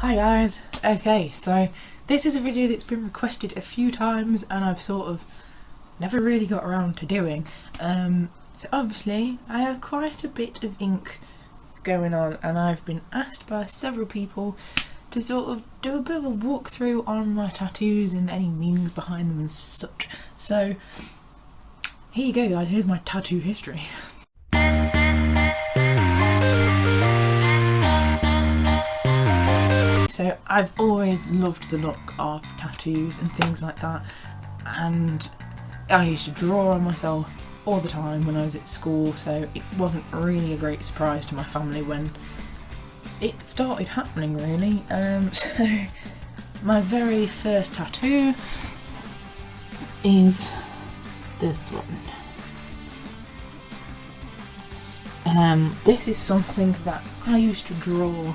Hi guys, okay, so this is a video that's been requested a few times and I've sort of never really got around to doing. So obviously I have quite a bit of ink going on and I've been asked by several people to sort of do a bit of a walkthrough on my tattoos and any meanings behind them and such. So here you go guys, here's my tattoo history. So I've always loved the look of tattoos and things like that, and I used to draw on myself all the time when I was at school, so it wasn't really a great surprise to my family when it started happening really. So my very first tattoo is this one. This is something that I used to draw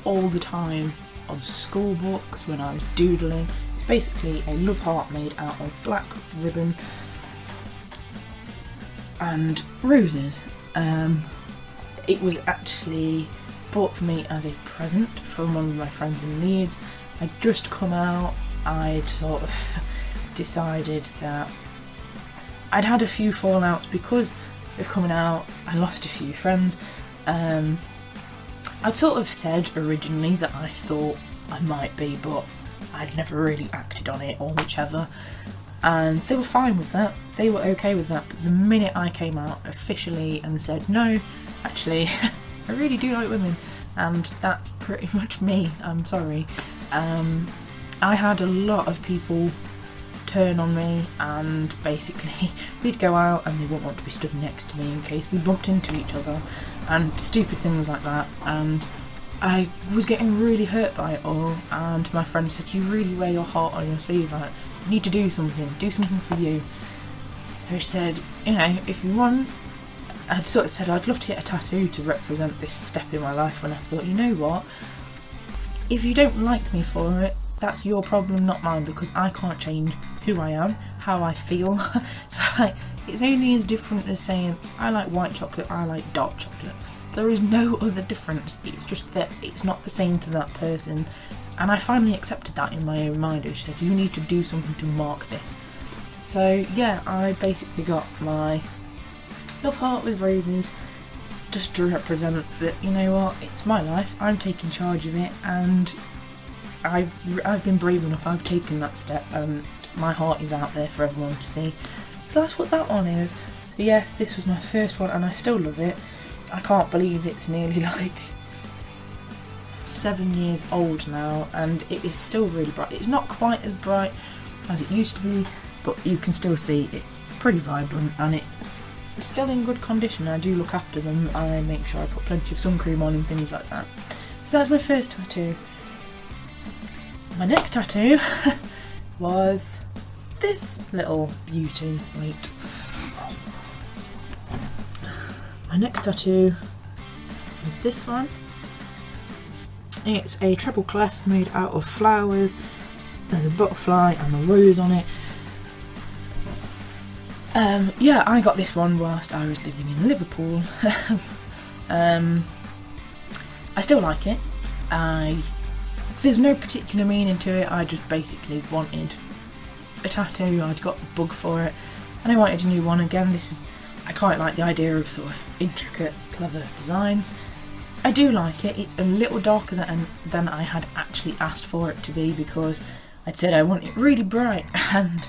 all the time on school books when I was doodling. It's basically a love heart made out of black ribbon and roses. It was actually bought for me as a present from one of my friends in Leeds. I'd just come out, I'd sort of decided that I'd had a few fallouts because of coming out. I lost a few friends. I'd sort of said originally that I thought I might be, but I'd never really acted on it or whichever, and they were fine with that, they were okay with that. But the minute I came out officially and said, no, actually, I really do like women, and that's pretty much me, I'm sorry, I had a lot of people turn on me, and basically we'd go out and they wouldn't want to be stood next to me in case we bumped into each other and stupid things like that, and I was getting really hurt by it all. And my friend said, you really wear your heart on your sleeve, like, you need to do something for you. So she said, you know, if you want, I'd sort of said I'd love to get a tattoo to represent this step in my life, when I thought, you know what, if you don't like me for it, that's your problem, not mine, because I can't change who I am, how I feel. So like, it's only as different as saying I like white chocolate, I like dark chocolate. There is no other difference, it's just that it's not the same to that person. And I finally accepted that in my own mind. She said, you need to do something to mark this. So yeah, I basically got my love heart with roses just to represent that, you know what, it's my life, I'm taking charge of it, and I've been brave enough, I've taken that step, and my heart is out there for everyone to see. So that's what that one is. So yes, this was my first one and I still love it. I can't believe it's nearly like 7 years old now and it is still really bright. It's not quite as bright as it used to be, but you can still see it's pretty vibrant and it's still in good condition. I do look after them, I make sure I put plenty of sun cream on and things like that. So that's my first tattoo. My next tattoo was this little beauty. Wait. My next tattoo is this one. It's a treble clef made out of flowers. There's a butterfly and a rose on it. Yeah, I got this one whilst I was living in Liverpool. I still like it. There's no particular meaning to it, I just basically wanted a tattoo. I'd got the bug for it and I wanted a new one. Again, I quite like the idea of sort of intricate, clever designs. I do like it. It's a little darker than I had actually asked for it to be, because I'd said I want it really bright, and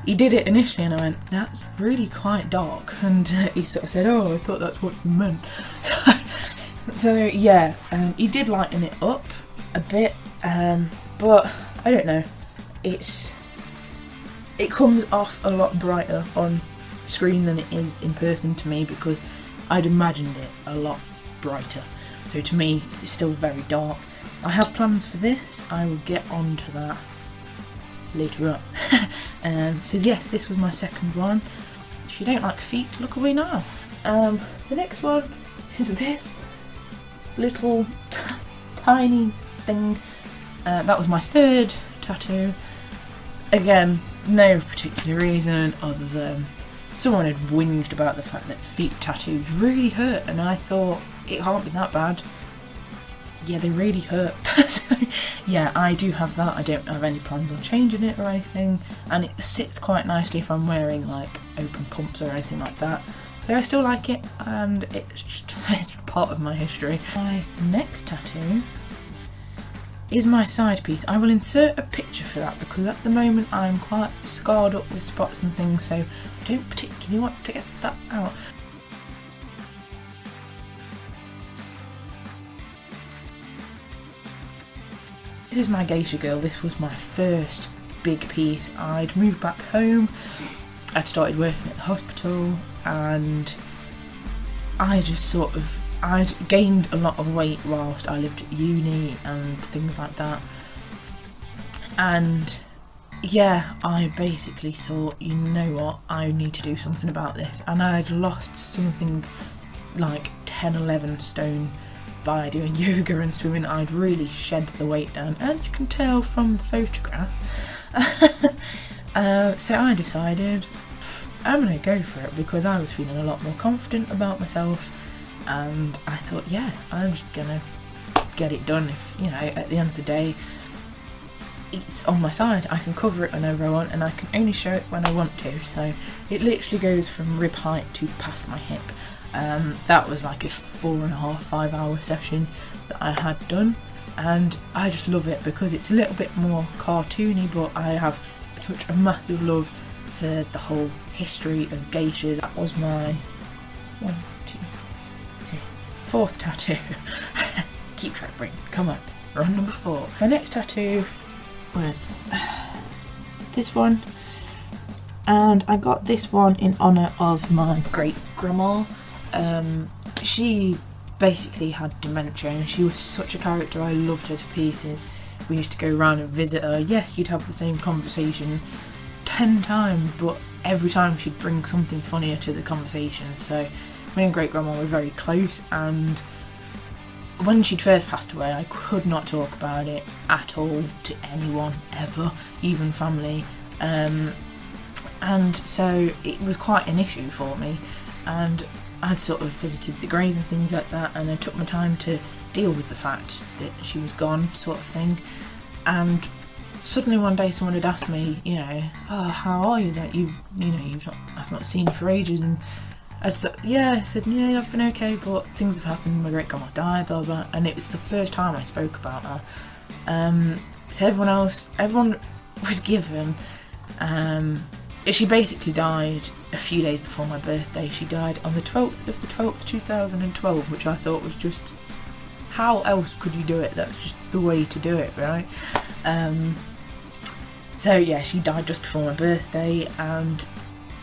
he did it initially and I went, that's really quite dark, and he sort of said, oh, I thought that's what you meant. So yeah, he did lighten it up a bit, but I don't know, it comes off a lot brighter on screen than it is in person to me, because I'd imagined it a lot brighter. So to me it's still very dark. I have plans for this, I will get on to that later on. So yes, this was my second one. If you don't like feet, look away now. The next one is this little tiny thing. That was my third tattoo. Again, no particular reason other than someone had whinged about the fact that feet tattoos really hurt, and I thought, it can't be that bad. yeah, they really hurt. So yeah, I do have that. I don't have any plans on changing it or anything, and it sits quite nicely if I'm wearing like open pumps or anything like that. So I still like it, and it's part of my history. My next tattoo is my side piece. I will insert a picture for that because at the moment I'm quite scarred up with spots and things, so I don't particularly want to get that out. This is my geisha girl. This was my first big piece. I'd moved back home, I'd started working at the hospital, and I'd gained a lot of weight whilst I lived at uni and things like that. And yeah, I basically thought, you know what, I need to do something about this. And I'd lost something like 10-11 stone by doing yoga and swimming. I'd really shed the weight down, as you can tell from the photograph. So I decided I'm gonna go for it because I was feeling a lot more confident about myself, and I thought, yeah, I'm just gonna get it done. If, you know, at the end of the day, it's on my side, I can cover it whenever I want, and I can only show it when I want to. So it literally goes from rib height to past my hip. That was like a 4.5-5 hour session that I had done, and I just love it because it's a little bit more cartoony, but I have such a massive love for the whole history of geishas. That was my 1, 2, 3, 4th tattoo. Keep track, brain, come on, we're on number 4. My next tattoo was this one, and I got this one in honour of my great grandma. She basically had dementia, and she was such a character. I loved her to pieces. We used to go around and visit her. Yes, you'd have the same conversation 10 times, but every time she'd bring something funnier to the conversation. So me and great grandma were very close, and when she'd first passed away, I could not talk about it at all to anyone ever, even family, and so it was quite an issue for me. And I'd sort of visited the grave and things like that, and I took my time to deal with the fact that she was gone, sort of thing. And suddenly one day someone had asked me, you know, oh, how are you? That I've not seen you for ages. And I said, yeah, I've been okay, but things have happened. My great grandma died, blah blah. And it was the first time I spoke about her. So everyone was given. She basically died a few days before my birthday. She died on the 12th of the 12th, 2012, which I thought was just, how else could you do it? That's just the way to do it, right? So yeah, she died just before my birthday, and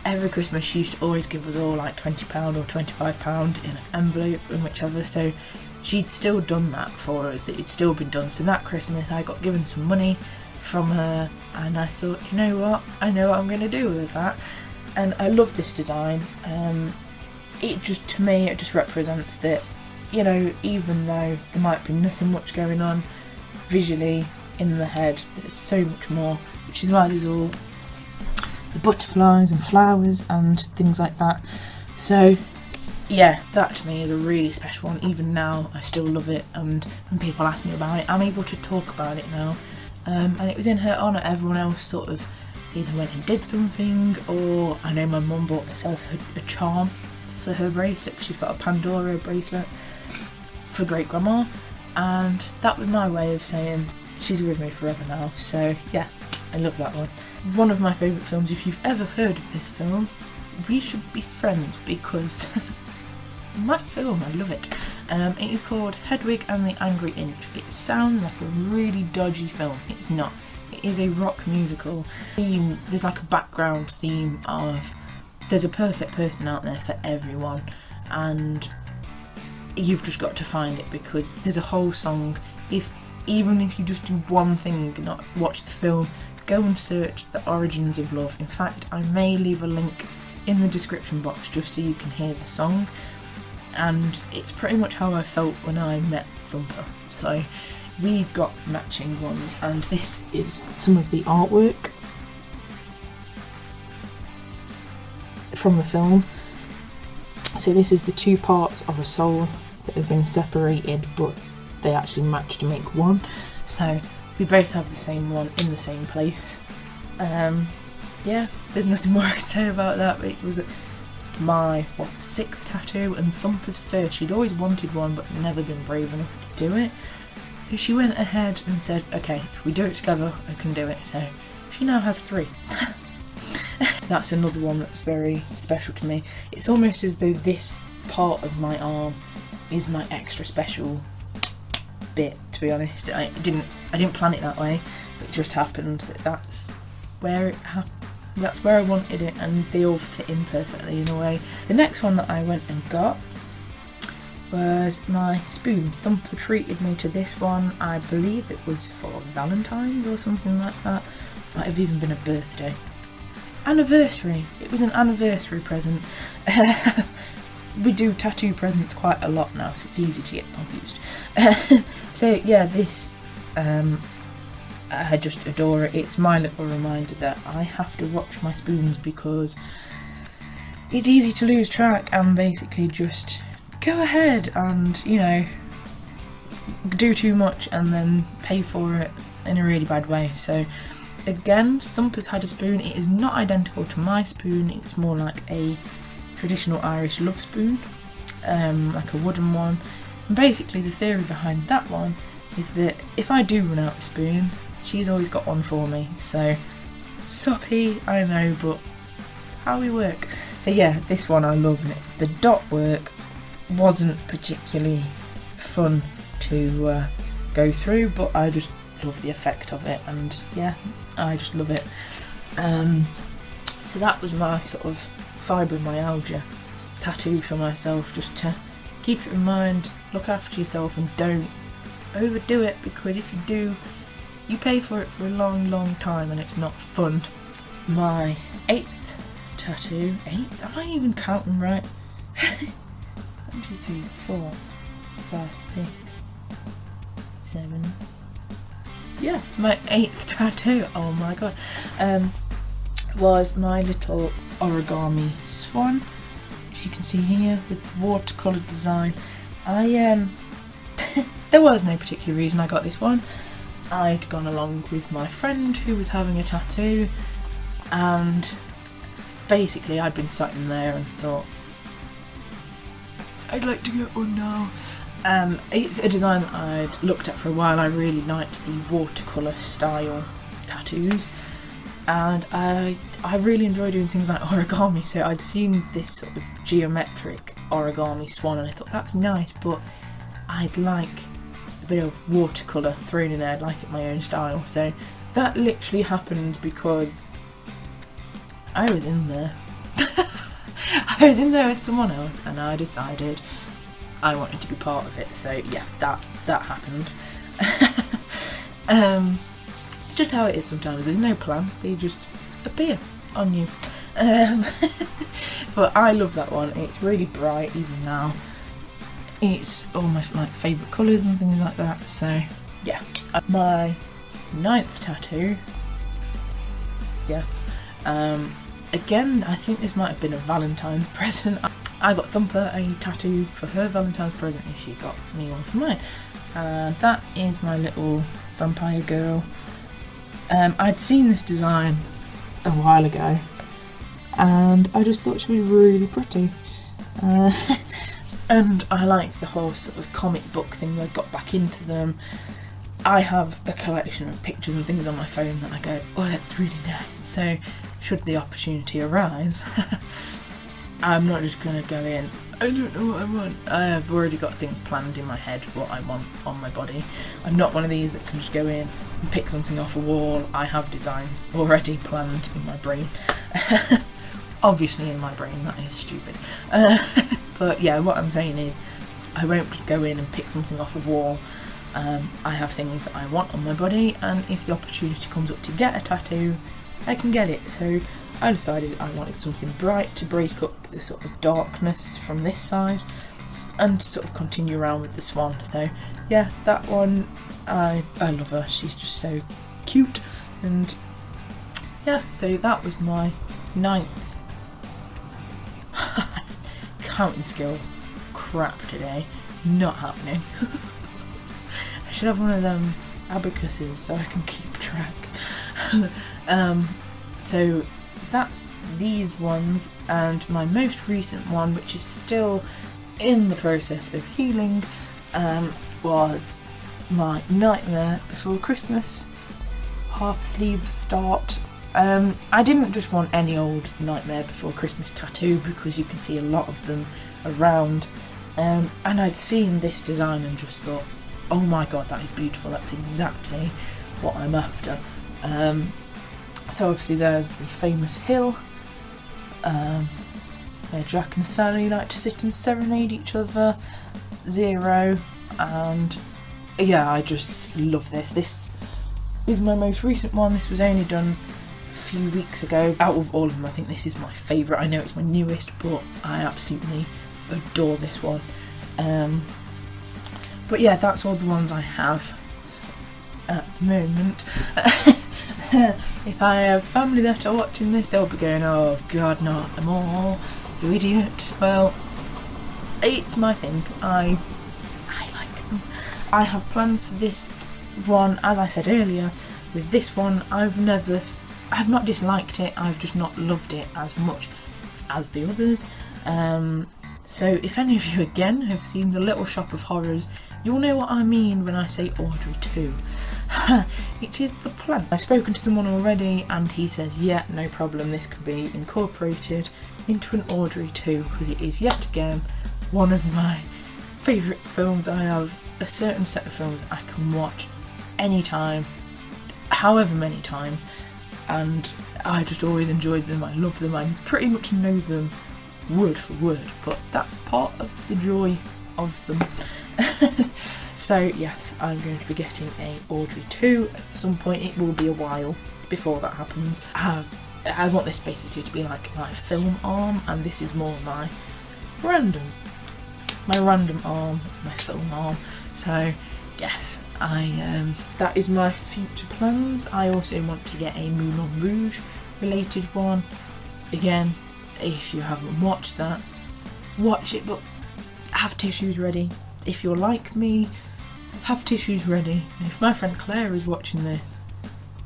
every Christmas she used to always give us all like £20 or £25 in an envelope and whichever. So she'd still done that for us, that it'd still been done. So that Christmas I got given some money from her, and I thought, you know what, I know what I'm going to do with that. And I love this design. To me it just represents that, you know, even though there might be nothing much going on visually in the head, there's so much more, which is why there's all the butterflies and flowers and things like that. So yeah, that to me is a really special one. Even now I still love it, and when people ask me about it, I'm able to talk about it now. And it was in her honour. Everyone else sort of either went and did something, or I know my mum bought herself a charm for her bracelet, because she's got a Pandora bracelet for great grandma, and that was my way of saying she's with me forever now. So yeah, I love that one. One of my favourite films, if you've ever heard of this film, We Should Be Friends, because it's my film, I love it. It is called Hedwig and the Angry Inch. It sounds like a really dodgy film. It's not. It is a rock musical. There's like a background theme of there's a perfect person out there for everyone, and you've just got to find it, because there's a whole song. Even if you just do one thing, not watch the film, go and search The Origins of Love. In fact, I may leave a link in the description box just so you can hear the song. And it's pretty much how I felt when I met Thumper. So we got matching ones, and this is some of the artwork from the film. So this is the two parts of a soul that have been separated, but they actually match to make one. So we both have the same one in the same place. Yeah, there's nothing more I can say about that. It was my 6th tattoo and Thumper's first. She'd always wanted one but never been brave enough to do it. So she went ahead and said, okay, if we do it together, I can do it. So she now has 3. That's another one that's very special to me. It's almost as though this part of my arm is my extra special bit, to be honest. I didn't plan it that way, but it just happened that that's where I wanted it, and they all fit in perfectly in a way. The next one that I went and got was my spoon. Thumper treated me to this one. I believe it was for Valentine's or something like that. Might have even been a birthday. Anniversary. It was an anniversary present. We do tattoo presents quite a lot now, so it's easy to get confused. So yeah, this I just adore it. It's my little reminder that I have to watch my spoons because it's easy to lose track and basically just go ahead and, you know, do too much and then pay for it in a really bad way. So again, Thumper's had a spoon. It is not identical to my spoon. It's more like a traditional Irish love spoon, like a wooden one. And basically the theory behind that one is that if I do run out of spoon, she's always got one for me. So soppy, I know, but it's how we work. So yeah, this one I love it. The dot work wasn't particularly fun to go through, but I just love the effect of it, and yeah, I just love it. So that was my sort of fibromyalgia tattoo for myself, just to keep it in mind, look after yourself and don't overdo it, because if you do, you pay for it for a long time and it's not fun. My 8th tattoo, 8th? Am I even counting right? 1, 2, 3, 4, 5, 6, 7. Yeah, my 8th tattoo, oh my god, was my little origami swan, as you can see here, with the watercolour design. There was no particular reason I got this one. I'd gone along with my friend who was having a tattoo, and basically I'd been sat in there and thought, I'd like to get one now. It's a design that I'd looked at for a while. I really liked the watercolour style tattoos, and I really enjoy doing things like origami, so I'd seen this sort of geometric origami swan and I thought, that's nice, but I'd like a bit of watercolour thrown in there. I'd like it my own style. So that literally happened because I was in there. I was in there with someone else and I decided I wanted to be part of it. So yeah, that happened. Just how it is sometimes. There's no plan. They just appear on you. But I love that one. It's really bright even now. It's almost like favourite colours and things like that, so yeah. My 9th tattoo, yes, again, I think this might have been a Valentine's present. I got Thumper a tattoo for her Valentine's present and she got me one for mine. And that is my little vampire girl. I'd seen this design a while ago and I just thought she was really pretty. And I like the whole sort of comic book thing. I got back into them. I have a collection of pictures and things on my phone that I go, oh, that's really nice. So should the opportunity arise, I'm not just going to go in, I don't know what I want. I've already got things planned in my head what I want on my body. I'm not one of these that can just go in and pick something off a wall. I have designs already planned in my brain. Obviously in my brain, that is stupid. But yeah, what I'm saying is I won't go in and pick something off a wall. I have things that I want on my body, and if the opportunity comes up to get a tattoo, I can get it. So I decided I wanted something bright to break up the sort of darkness from this side and to sort of continue around with the swan. So yeah, that one, I love her. She's just so cute. And yeah, so that was my 9th. Counting skill crap today, not happening. should have one of them abacuses so I can keep track. So that's these ones, and my most recent one, which is still in the process of healing, was my Nightmare Before Christmas half sleeve start. I didn't just want any old Nightmare Before Christmas tattoo, because you can see a lot of them around, and I'd seen this design and just thought, oh my god, that is beautiful, that's exactly what I'm after. So obviously there's the famous hill, where Jack and Sally like to sit and serenade each other, Zero, and yeah, I just love this. This is my most recent one. This was only done a few weeks ago. Out of all of them, I think this is my favourite. I know it's my newest, but I absolutely adore this one. But yeah, that's all the ones I have at the moment. If I have family that are watching this, they'll be going, oh god, not them all, you idiot. Well, it's my thing. I like them. I have plans for this one, as I said earlier. With this one, I've not disliked it, I've just not loved it as much as the others. So if any of you again have seen The Little Shop of Horrors, you'll know what I mean when I say Audrey 2. It is the plan. I've spoken to someone already and he says, yeah, no problem, this can be incorporated into an Audrey 2, because it is yet again one of my favourite films. I have a certain set of films that I can watch anytime, however many times, and I just always enjoyed them, I love them, I pretty much know them word for word, but that's part of the joy of them. So yes, I'm going to be getting a Audrey 2 at some point. It will be a while before that happens. I want this basically to be like my film arm, and this is more my random arm, my film arm. So yes, that is my future plans. I also want to get a Moulin Rouge related one. Again, if you haven't watched that, watch it, but have tissues ready. If you're like me, have tissues ready. And if my friend Claire is watching this,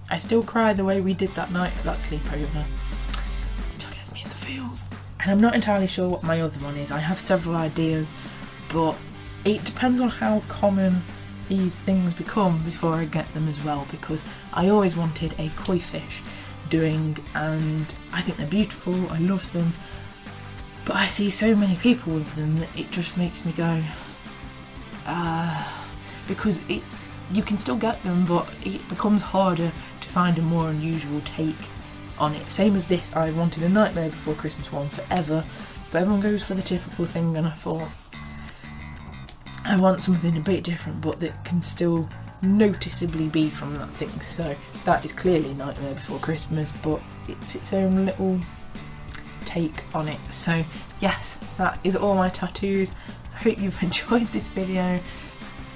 I still cry the way we did that night at that sleepover. It still gets me in the feels. And I'm not entirely sure what my other one is. I have several ideas, but it depends on how common these things become before I get them as well, because I always wanted a koi fish doing, and I think they're beautiful, I love them, but I see so many people with them that it just makes me go, because you can still get them, but it becomes harder to find a more unusual take on it. Same as this, I wanted a Nightmare Before Christmas one forever, but everyone goes for the typical thing, and I thought I want something a bit different, but that can still noticeably be from that thing. So that is clearly Nightmare Before Christmas, but it's its own little take on it. So yes, that is all my tattoos. I hope you've enjoyed this video.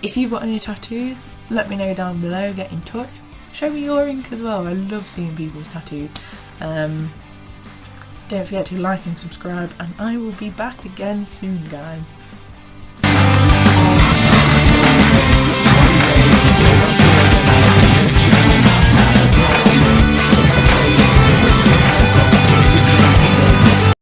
If you've got any tattoos, let me know down below, get in touch. Show me your ink as well, I love seeing people's tattoos. Don't forget to like and subscribe, and I will be back again soon, guys.